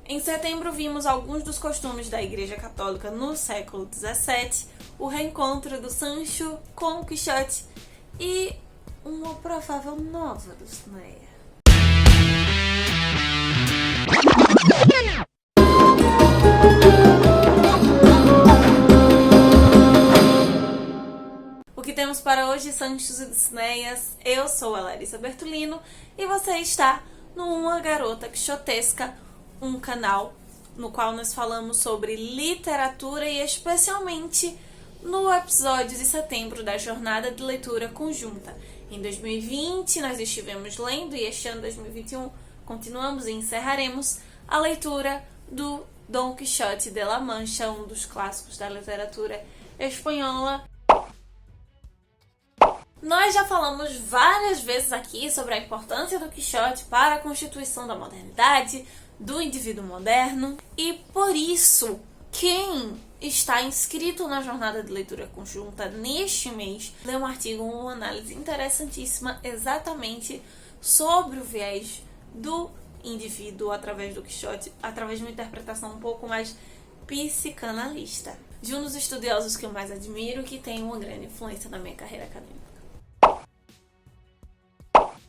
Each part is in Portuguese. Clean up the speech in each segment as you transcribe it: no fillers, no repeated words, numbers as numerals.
Em setembro vimos alguns dos costumes da Igreja Católica no século XVII, o reencontro do Sancho com o Quixote e uma provável nova Dulcinea. O que temos para hoje, Sanchos e Dulcineias? Eu sou a Larissa Bertolino e você está no Uma Garota Quixotesca, um canal no qual nós falamos sobre literatura e especialmente no episódio de setembro da Jornada de Leitura Conjunta. Em 2020 nós estivemos lendo e este ano 2021 continuamos e encerraremos a leitura do Dom Quixote de la Mancha, um dos clássicos da literatura espanhola. Nós já falamos várias vezes aqui sobre a importância do Quixote para a constituição da modernidade, do indivíduo moderno, e por isso, quem está inscrito na Jornada de Leitura Conjunta neste mês lê um artigo, uma análise interessantíssima exatamente sobre o viés do indivíduo através do Quixote, através de uma interpretação um pouco mais psicanalista, de um dos estudiosos que eu mais admiro, que tem uma grande influência na minha carreira acadêmica.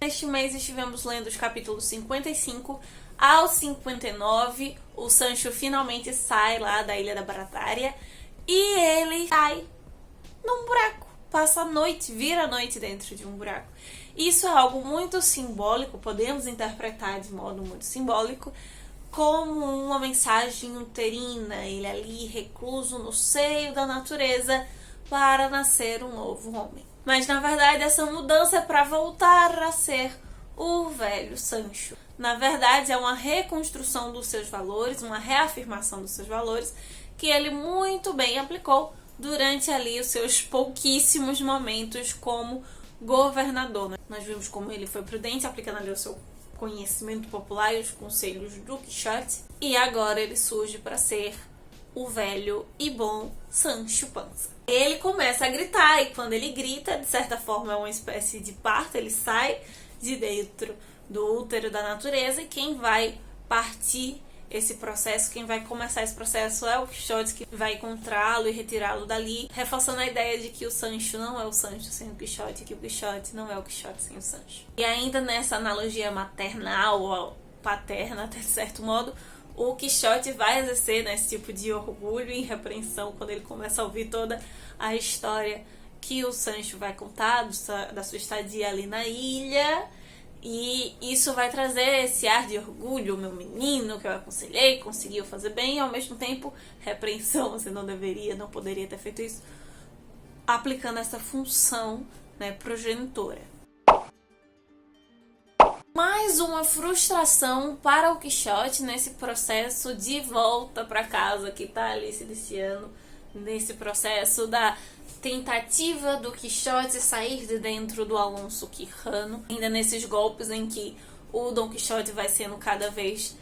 Neste mês estivemos lendo os capítulos 55 ao 59. O Sancho finalmente sai lá da Ilha da Barataria e ele cai num buraco. Passa a noite, vira a noite dentro de um buraco. Isso é algo muito simbólico, podemos interpretar de modo muito simbólico, como uma mensagem uterina, ele ali recluso no seio da natureza para nascer um novo homem. Mas na verdade essa mudança é para voltar a ser o velho Sancho. Na verdade é uma reconstrução dos seus valores, uma reafirmação dos seus valores que ele muito bem aplicou durante ali os seus pouquíssimos momentos como governador. Nós vimos como ele foi prudente aplicando ali o seu conhecimento popular e os conselhos do Quixote, e agora ele surge para ser o velho e bom Sancho Panza. Ele começa a gritar e quando ele grita, de certa forma é uma espécie de parto, ele sai de dentro do útero da natureza e quem vai partir esse processo, quem vai começar esse processo é o Quixote, que vai encontrá-lo e retirá-lo dali, reforçando a ideia de que o Sancho não é o Sancho sem o Quixote, que o Quixote não é o Quixote sem o Sancho. E ainda nessa analogia maternal ou paterna, até de certo modo, o Quixote vai exercer esse tipo de orgulho e repreensão quando ele começa a ouvir toda a história que o Sancho vai contar da sua estadia ali na ilha. E isso vai trazer esse ar de orgulho, meu menino, que eu aconselhei, conseguiu fazer bem, e ao mesmo tempo repreensão, você não deveria, não poderia ter feito isso, aplicando essa função, progenitora. Mais uma frustração para o Quixote nesse processo de volta para casa que está ali se iniciando, nesse processo da tentativa do Quixote sair de dentro do Alonso Quijano, ainda nesses golpes em que o Dom Quixote vai sendo cada vez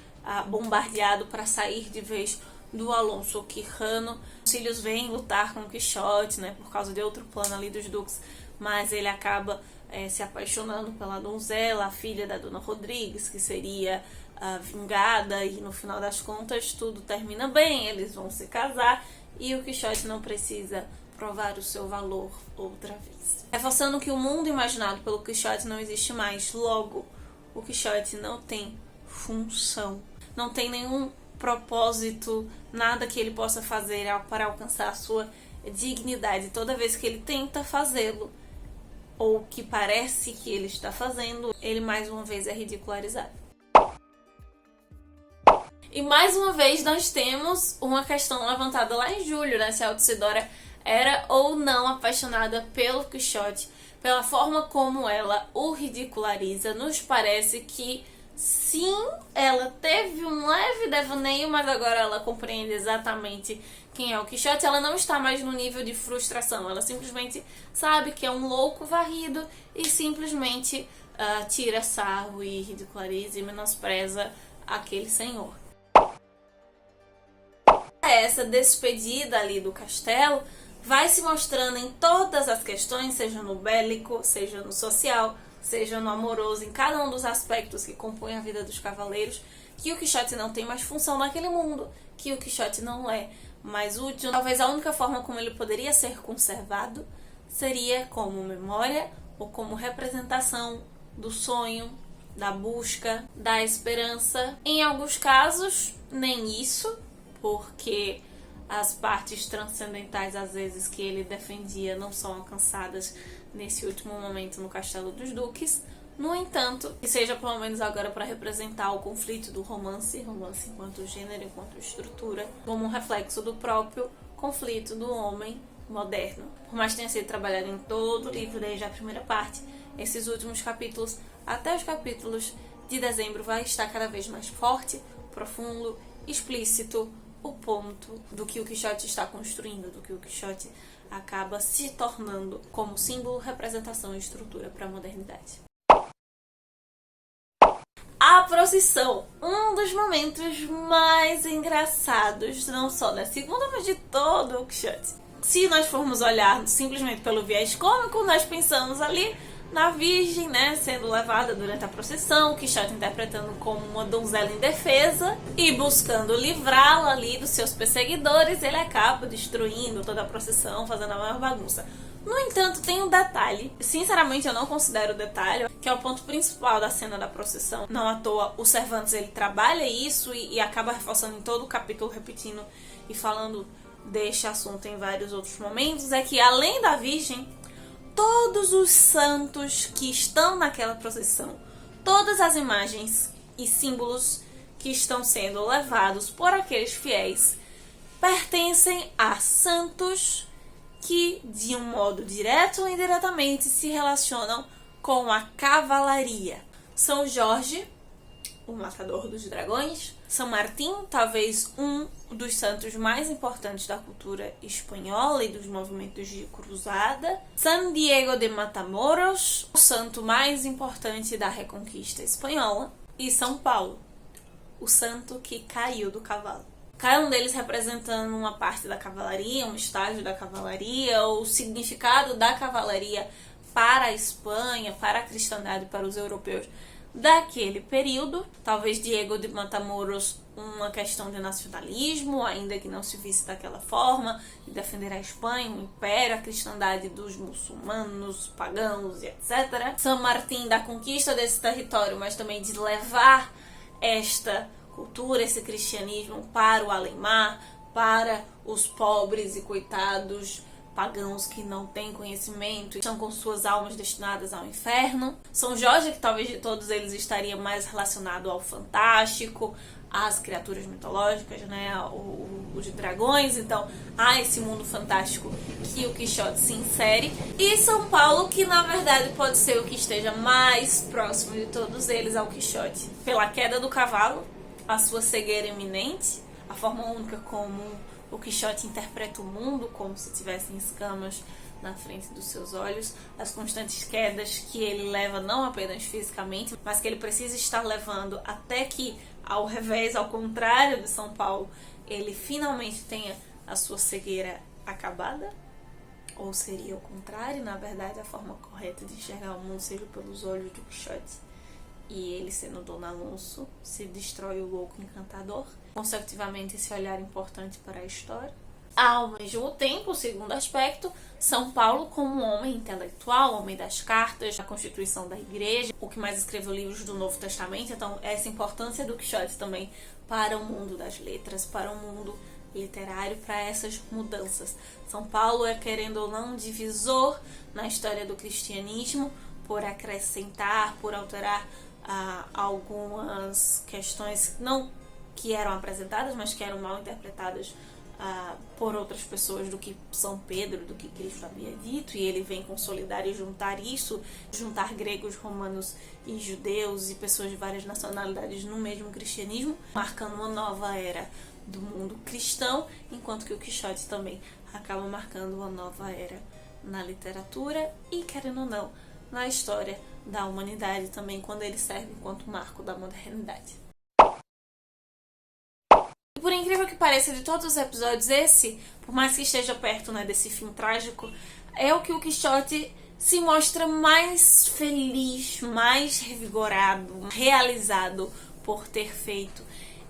bombardeado para sair de vez do Alonso Quijano. Os filhos vêm lutar com o Quixote, por causa de outro plano ali dos duques, mas ele acaba se apaixonando pela donzela, a filha da Dona Rodrigues, que seria vingada, e no final das contas tudo termina bem, eles vão se casar e o Quixote não precisa provar o seu valor outra vez. Reforçando que o mundo imaginado pelo Quixote não existe mais, logo o Quixote não tem função, não tem nenhum propósito, nada que ele possa fazer para alcançar a sua dignidade. Toda vez que ele tenta fazê-lo, ou que parece que ele está fazendo, ele mais uma vez é ridicularizado. E mais uma vez nós temos uma questão levantada lá em julho, se a Altsidora era ou não apaixonada pelo Quixote. Pela forma como ela o ridiculariza, nos parece que sim, ela teve um leve devaneio, mas agora ela compreende exatamente quem é o Quixote. Ela não está mais no nível de frustração, ela simplesmente sabe que é um louco varrido e simplesmente tira sarro e ridiculariza e menospreza aquele senhor. Essa despedida ali do castelo vai se mostrando em todas as questões, seja no bélico, seja no social, seja no amoroso, em cada um dos aspectos que compõem a vida dos cavaleiros, que o Quixote não tem mais função naquele mundo, que o Quixote não é mais útil. Talvez a única forma como ele poderia ser conservado seria como memória ou como representação do sonho, da busca, da esperança. Em alguns casos, nem isso, porque as partes transcendentais, às vezes, que ele defendia não são alcançadas nesse último momento no Castelo dos Duques. No entanto, que seja pelo menos agora para representar o conflito do romance enquanto gênero, enquanto estrutura, como um reflexo do próprio conflito do homem moderno. Por mais que tenha sido trabalhado em todo o livro, desde a primeira parte, esses últimos capítulos, até os capítulos de dezembro, vai estar cada vez mais forte, profundo, explícito, o ponto do que o Quixote está construindo, do que o Quixote acaba se tornando como símbolo, representação e estrutura para a modernidade. A procissão, um dos momentos mais engraçados, não só da segunda, mas de todo o Quixote. Se nós formos olhar simplesmente pelo viés cômico, nós pensamos ali na Virgem, né, sendo levada durante a procissão, o Quixote interpretando como uma donzela indefesa e buscando livrá-la ali dos seus perseguidores, ele acaba destruindo toda a procissão, fazendo a maior bagunça. No entanto, tem um detalhe, sinceramente eu não considero o detalhe, que é o ponto principal da cena da procissão. Não à toa, o Cervantes ele trabalha isso e acaba reforçando em todo o capítulo, repetindo e falando deste assunto em vários outros momentos, é que além da Virgem, todos os santos que estão naquela procissão, todas as imagens e símbolos que estão sendo levados por aqueles fiéis, pertencem a santos que, de um modo direto ou indiretamente, se relacionam com a cavalaria. São Jorge, o matador dos dragões, São Martim, talvez um dos santos mais importantes da cultura espanhola e dos movimentos de cruzada, San Diego de Matamoros, o santo mais importante da Reconquista espanhola, e São Paulo, o santo que caiu do cavalo. Cada um deles representando uma parte da cavalaria, um estágio da cavalaria, ou o significado da cavalaria para a Espanha, para a cristandade, para os europeus daquele período. Talvez Diego de Matamoros uma questão de nacionalismo, ainda que não se visse daquela forma, de defender a Espanha, o império, a cristandade dos muçulmanos, pagãos e etc. São Martim da conquista desse território, mas também de levar esta cultura, esse cristianismo para o além-mar, para os pobres e coitados pagãos que não têm conhecimento e estão com suas almas destinadas ao inferno. São Jorge, que talvez de todos eles estaria mais relacionado ao fantástico, às criaturas mitológicas, né, os dragões, então há esse mundo fantástico que o Quixote se insere. E São Paulo, que na verdade pode ser o que esteja mais próximo de todos eles ao Quixote, pela queda do cavalo, a sua cegueira iminente, a forma única como o Quixote interpreta o mundo, como se tivessem escamas na frente dos seus olhos, as constantes quedas que ele leva não apenas fisicamente, mas que ele precisa estar levando até que, ao revés, ao contrário de São Paulo, ele finalmente tenha a sua cegueira acabada. Ou seria o contrário, na verdade, a forma correta de enxergar o mundo seja pelos olhos do Quixote. E ele, sendo Dom Alonso, se destrói o louco encantador. Consecutivamente, esse olhar importante para a história. Ao mesmo tempo, o segundo aspecto, São Paulo como um homem intelectual, homem das cartas, a constituição da igreja, o que mais escreveu livros do Novo Testamento. Então, essa importância do Quixote também para o mundo das letras, para o mundo literário, para essas mudanças. São Paulo é, querendo ou não, um divisor na história do cristianismo, por acrescentar, por alterar algumas questões não que eram apresentadas, mas que eram mal interpretadas por outras pessoas do que São Pedro, do que Cristo havia dito, e ele vem consolidar e juntar isso, juntar gregos, romanos e judeus e pessoas de várias nacionalidades no mesmo cristianismo, marcando uma nova era do mundo cristão, enquanto que o Quixote também acaba marcando uma nova era na literatura e, querendo ou não, na história da humanidade também, quando ele serve enquanto marco da modernidade. Por incrível que pareça, de todos os episódios, esse, por mais que esteja perto, né, desse fim trágico, é o que o Quixote se mostra mais feliz, mais revigorado, realizado por ter feito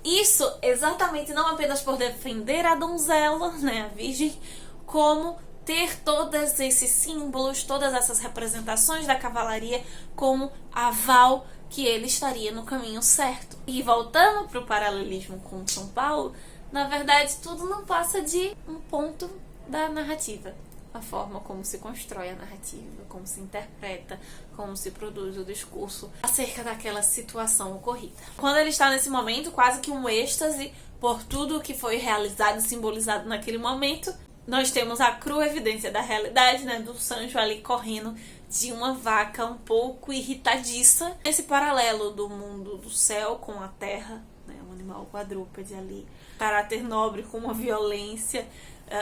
isso exatamente não apenas por defender a donzela, né, a virgem, como ter todos esses símbolos, todas essas representações da cavalaria como aval que ele estaria no caminho certo. E voltando para o paralelismo com São Paulo, na verdade tudo não passa de um ponto da narrativa. A forma como se constrói a narrativa, como se interpreta, como se produz o discurso acerca daquela situação ocorrida. Quando ele está nesse momento, quase que um êxtase por tudo que foi realizado e simbolizado naquele momento, nós temos a crua evidência da realidade, né, do Sancho ali correndo de uma vaca um pouco irritadiça. Esse paralelo do mundo do céu com a terra, né, um animal quadrúpede ali, caráter nobre com uma violência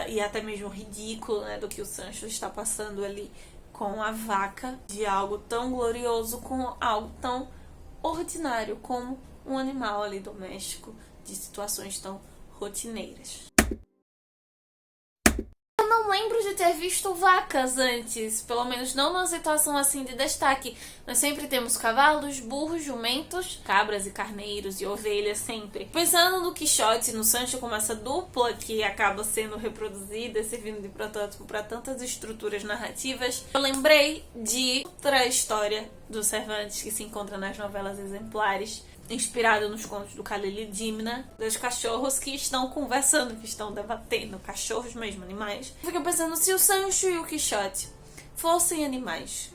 e até mesmo ridículo, né, do que o Sancho está passando ali com a vaca, de algo tão glorioso com algo tão ordinário como um animal ali doméstico, de situações tão rotineiras. Eu não lembro de ter visto vacas antes, pelo menos não numa situação assim de destaque. Nós sempre temos cavalos, burros, jumentos, cabras e carneiros e ovelhas sempre. Pensando no Quixote, no Sancho como essa dupla que acaba sendo reproduzida, servindo de protótipo para tantas estruturas narrativas, eu lembrei de outra história do Cervantes que se encontra nas novelas exemplares, inspirado nos contos do Calil e Dímna, dos cachorros que estão conversando, que estão debatendo, cachorros mesmo, animais. Eu fiquei pensando, se o Sancho e o Quixote fossem animais,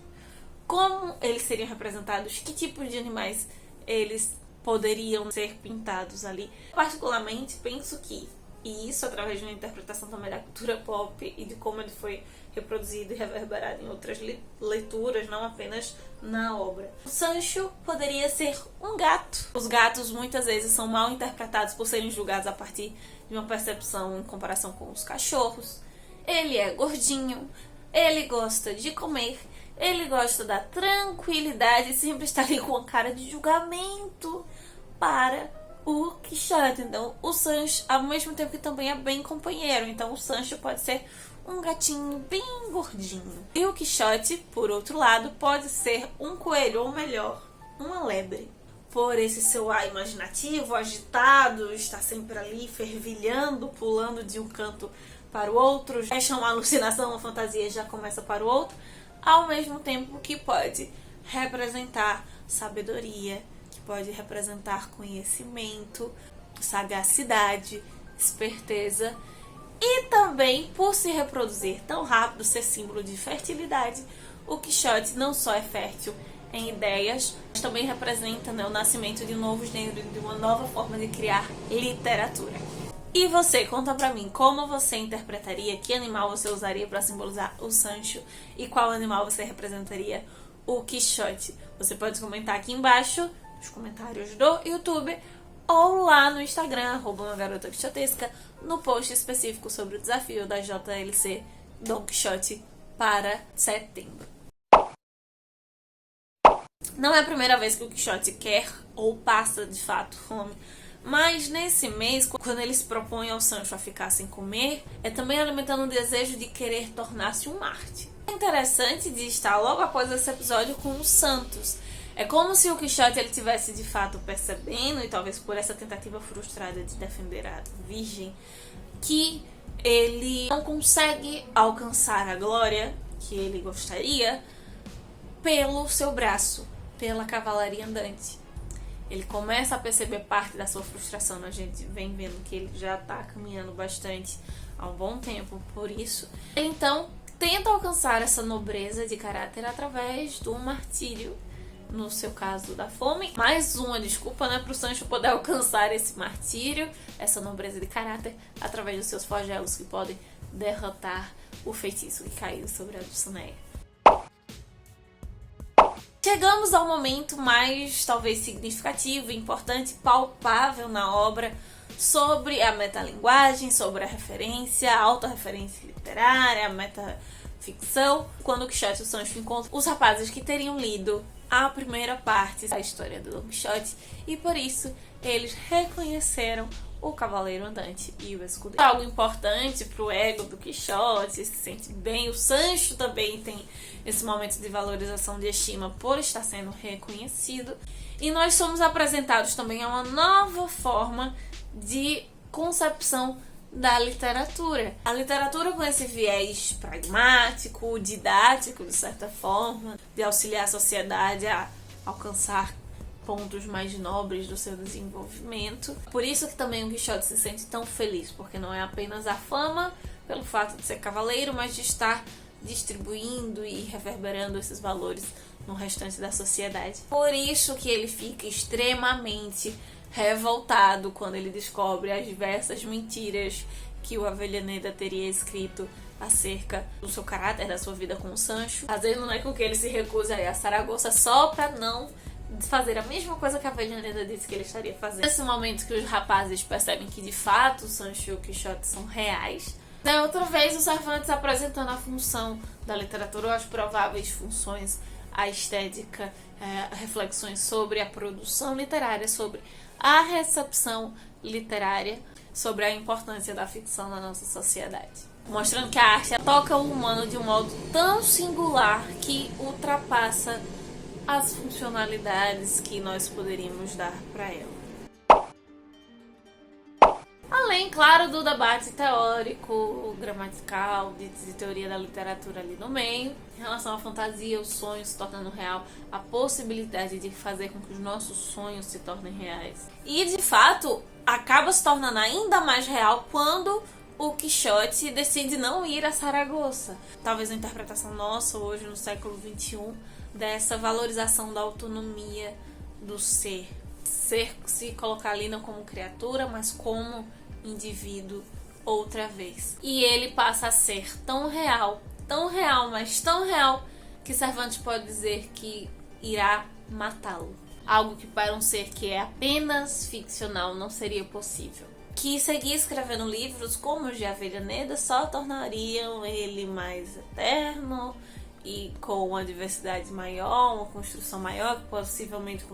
como eles seriam representados? Que tipo de animais eles poderiam ser pintados ali? Particularmente, penso que, e isso através de uma interpretação também da cultura pop e de como ele foi reproduzido e reverberado em outras leituras, não apenas na obra. O Sancho poderia ser um gato. Os gatos muitas vezes são mal interpretados por serem julgados a partir de uma percepção em comparação com os cachorros. Ele é gordinho, ele gosta de comer, ele gosta da tranquilidade e sempre está ali com a cara de julgamento para o Quixote. Então, o Sancho, ao mesmo tempo que também é bem companheiro, então o Sancho pode ser um gatinho bem gordinho. E o Quixote, por outro lado, pode ser um coelho, ou melhor, uma lebre. Por esse seu ar imaginativo, agitado, está sempre ali fervilhando, pulando de um canto para o outro, fecha uma alucinação, uma fantasia já começa para o outro, ao mesmo tempo que pode representar sabedoria, que pode representar conhecimento, sagacidade, esperteza. E também, por se reproduzir tão rápido, ser símbolo de fertilidade, o Quixote não só é fértil em ideias, mas também representa, né, o nascimento de um novo gênero, de uma nova forma de criar literatura. E você, conta pra mim, como você interpretaria, que animal você usaria para simbolizar o Sancho e qual animal você representaria o Quixote? Você pode comentar aqui embaixo, nos comentários do YouTube, ou lá no Instagram, @umagarota_quixotesca, no post específico sobre o desafio da JLC Don Quixote para setembro. Não é a primeira vez que o Quixote quer ou passa de fato fome, mas nesse mês, quando ele se propõe ao Sancho a ficar sem comer, é também alimentando o desejo de querer tornar-se um Marte. É interessante de estar logo após esse episódio com os Santos. É como se o Quixote ele tivesse de fato percebendo, e talvez por essa tentativa frustrada de defender a Virgem, que ele não consegue alcançar a glória que ele gostaria pelo seu braço, pela cavalaria andante. Ele começa a perceber parte da sua frustração, a gente vem vendo que ele já está caminhando bastante há um bom tempo por isso. Então, tenta alcançar essa nobreza de caráter através do martírio, no seu caso da fome. Mais uma desculpa, né, para o Sancho poder alcançar esse martírio, essa nobreza de caráter, através dos seus flagelos que podem derrotar o feitiço que caiu sobre a Dulcinea. Chegamos ao momento mais, talvez, significativo, importante, palpável na obra, sobre a metalinguagem, sobre a referência, a autorreferência literária, a metaficção, quando o Quixote e o Sancho encontram os rapazes que teriam lido a primeira parte da história do Don Quixote, e por isso eles reconheceram o Cavaleiro Andante e o Escudeiro. Algo importante pro ego do Quixote, se sente bem. O Sancho também tem esse momento de valorização, de estima por estar sendo reconhecido. E nós somos apresentados também a uma nova forma de concepção da literatura. A literatura com esse viés pragmático, didático, de certa forma, de auxiliar a sociedade a alcançar pontos mais nobres do seu desenvolvimento. Por isso que também o Quixote se sente tão feliz, porque não é apenas a fama pelo fato de ser cavaleiro, mas de estar distribuindo e reverberando esses valores no restante da sociedade. Por isso que ele fica extremamente revoltado quando ele descobre as diversas mentiras que o Avellaneda teria escrito acerca do seu caráter, da sua vida com o Sancho, fazendo com que ele se recuse a ir a Saragoça só para não fazer a mesma coisa que a Avellaneda disse que ele estaria fazendo. Nesse momento que os rapazes percebem que de fato o Sancho e o Quixote são reais, outra vez o Cervantes apresentando a função da literatura, ou as prováveis funções, a estética, reflexões sobre a produção literária, sobre a recepção literária, sobre a importância da ficção na nossa sociedade. Mostrando que a arte toca o humano de um modo tão singular que ultrapassa as funcionalidades que nós poderíamos dar para ela. Além, claro, do debate teórico, gramatical, de teoria da literatura ali no meio, em relação à fantasia, o sonho se tornando real, a possibilidade de fazer com que os nossos sonhos se tornem reais. E, de fato, acaba se tornando ainda mais real quando o Quixote decide não ir a Saragoça. Talvez uma interpretação nossa hoje, no século XXI, dessa valorização da autonomia do ser. Se colocar ali não como criatura, mas como indivíduo outra vez. E ele passa a ser tão real, mas tão real, que Cervantes pode dizer que irá matá-lo. Algo que para um ser que é apenas ficcional não seria possível. Que seguir escrevendo livros como os de Avellaneda só tornariam ele mais eterno e com uma diversidade maior, uma construção maior, que possivelmente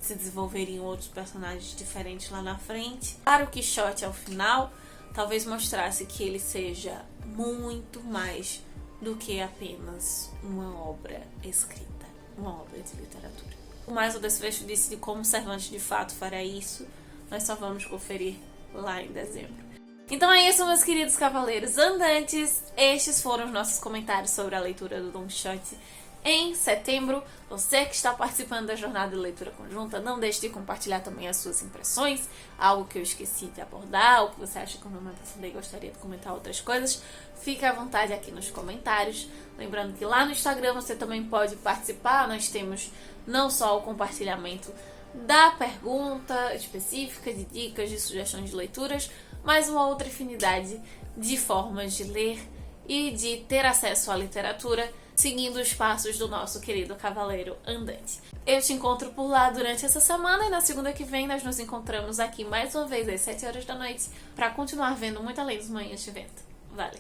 se desenvolveriam outros personagens diferentes lá na frente. Para o Quixote, ao final, talvez mostrasse que ele seja muito mais do que apenas uma obra escrita, uma obra de literatura. Mas o desfecho de como Cervantes de fato fará isso, nós só vamos conferir lá em dezembro. Então é isso, meus queridos cavaleiros andantes. Estes foram os nossos comentários sobre a leitura do Don Quixote em setembro. Você que está participando da jornada de leitura conjunta, não deixe de compartilhar também as suas impressões, algo que eu esqueci de abordar, ou que você acha que eu não mencionei e gostaria de comentar outras coisas. Fique à vontade aqui nos comentários. Lembrando que lá no Instagram você também pode participar. Nós temos não só o compartilhamento da pergunta específica, de dicas, de sugestões de leituras, mas uma outra infinidade de formas de ler e de ter acesso à literatura, seguindo os passos do nosso querido Cavaleiro Andante. Eu te encontro por lá durante essa semana e na segunda que vem nós nos encontramos aqui mais uma vez às 7 horas da noite para continuar vendo muito além dos Manhãs de Vento. Vale!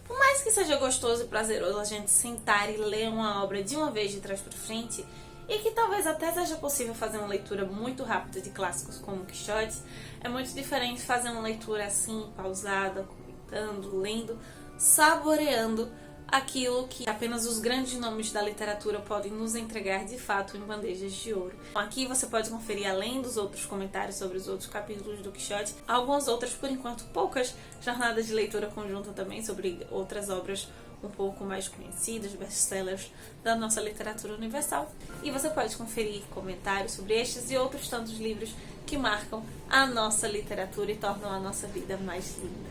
Por mais que seja gostoso e prazeroso a gente sentar e ler uma obra de uma vez de trás para frente, e que talvez até seja possível fazer uma leitura muito rápida de clássicos como Quixote, é muito diferente fazer uma leitura assim, pausada, comentando, lendo, saboreando aquilo que apenas os grandes nomes da literatura podem nos entregar de fato em bandejas de ouro. Aqui você pode conferir, além dos outros comentários sobre os outros capítulos do Quixote, algumas outras, por enquanto poucas, jornadas de leitura conjunta também sobre outras obras um pouco mais conhecidas, best-sellers da nossa literatura universal. E você pode conferir comentários sobre estes e outros tantos livros que marcam a nossa literatura e tornam a nossa vida mais linda.